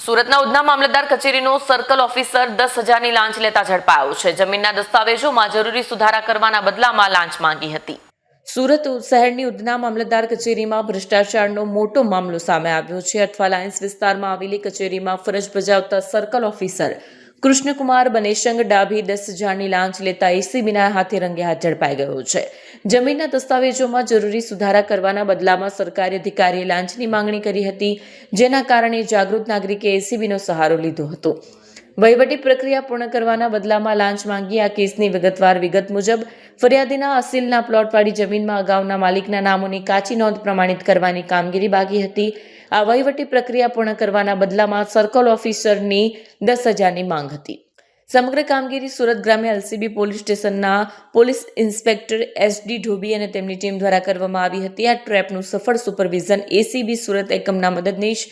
સુરતના ઉધના મામલતદાર કચેરીનો circle officer 10,000ની લાંચ લેતા ઝડપાયો છે. જમીનના દસ્તાવેજોમાં જરૂરી સુધારા કરવાના બદલામાં લાંચ માંગી હતી. સુરત શહેરની ઉધના મામલતદાર કચેરીમાં ભ્રષ્ટાચારનો મોટો મામલો સામે આવ્યો છે. અઠવા લાઇન્સ વિસ્તારમાં આવેલી કચેરીમાં ફરજ બજાવતા સર્કલ ઓફિસર કૃષ્ણકુમાર બનેશંગ ડાભી 10,000ની લાંચ લેતા એસીબીના હાથે રંગે હાથ ઝડપાઈ ગયો છે. જમીનના દસ્તાવેજોમાં જરૂરી સુધારા કરવાના બદલામાં સરકારી અધિકારીએ લાંચની માંગણી કરી હતી, જેના કારણે જાગૃત નાગરિકે એસીબીનો સહારો લીધો હતો. વહીવટી પ્રક્રિયા પૂર્ણ કરવાના બદલામાં લાંચ માંગી આ કેસની વિગતવાર વિગત મુજબ ફરિયાદીના અસીલના પ્લોટવાળી જમીનમાં અગાઉના માલિકના નામોની કાચી નોંધ પ્રમાણિત કરવાની કામગીરી બાકી હતી. આ વહીવટી પ્રક્રિયા પૂર્ણ કરવાના બદલામાં સર્કલ ઓફિસરની 10,000ની માંગ હતી. સમગ્ર કામગીરી સુરત ગ્રામ્ય એલસીબી પોલીસ સ્ટેશનના પોલીસ ઇન્સ્પેક્ટર એસડી ઢોબી અને તેમની ટીમ દ્વારા કરવામાં આવી હતી. આ ટ્રેપનું સફળ સુપરવિઝન એસીબી સુરત એકમના મદદનીશ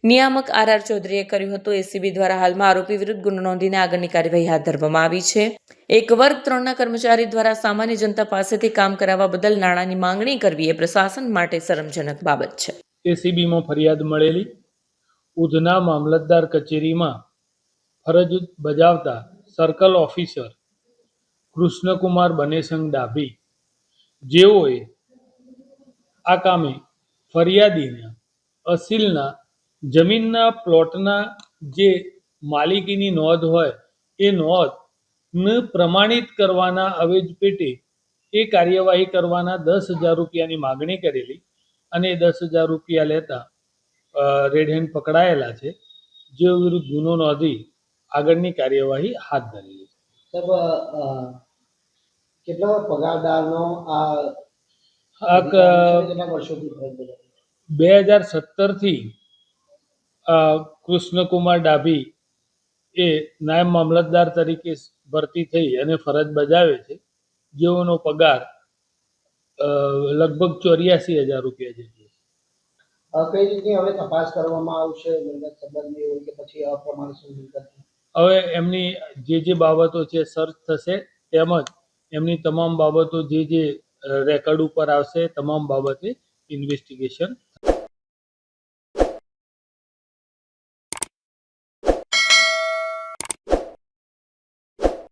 નિયામક આર ચૌધરીએ કર્યું હતું. એસીબી દ્વારા હાલમાં આરોપી વિરુદ્ધ ગુનો નોંધીને આગળની કાર્યવાહી હાથ ધરવામાં આવી છે. એક વર્ગ 3ના કર્મચારી દ્વારા સામાન્ય જનતા પાસેથી કામ કરાવવા બદલ નાણાંની માંગણી કરવી એ પ્રશાસન માટે શરમજનક બાબત છે. એસીબીમાં ફરિયાદ મળેલી ઉધના મામલતદાર કચેરીમાં ફરજ બજાવતા સર્કલ ઓફિસર કૃષ્ણકુમાર બનેશંગ ડાભી જેઓએ આ કામે ફરિયાદીના અસીલના જમીનના પ્લોટના જે માલિકીની નોંધ હોય એ નોંધને પ્રમાણિત કરવાના અવેજ પેટે એ કાર્યવાહી કરવાના 10,000 રૂપિયાની માગણી કરેલી અને 10,000 રૂપિયા લેતા રેડ હેન્ડ પકડાયેલા છે, જેઓ વિરુદ્ધ ગુનો નોંધી આગળની કાર્યવાહી હાથ ધરેલી છે. સાહેબ, કેટલા પગારદારનો આ 2017થી કૃષ્ણકુમાર ડાભી એ નાયબ મામલતદાર તરીકે ભરતી થઈ અને ફરજ બજાવે છે, જેઓનો પગાર લગભગ 84,000 રૂપિયા જેટલો છે. કઈ રીતની હવે તપાસ કરવામાં આવશે સંબંધની હોય કે પછી અપ્રમાણિક? હવે એમની જે બાબતો છે સર્ચ થશે, તેમજ એમની તમામ બાબતો જે રેકર્ડ ઉપર આવશે તમામ બાબતે ઇન્વેસ્ટિગેશન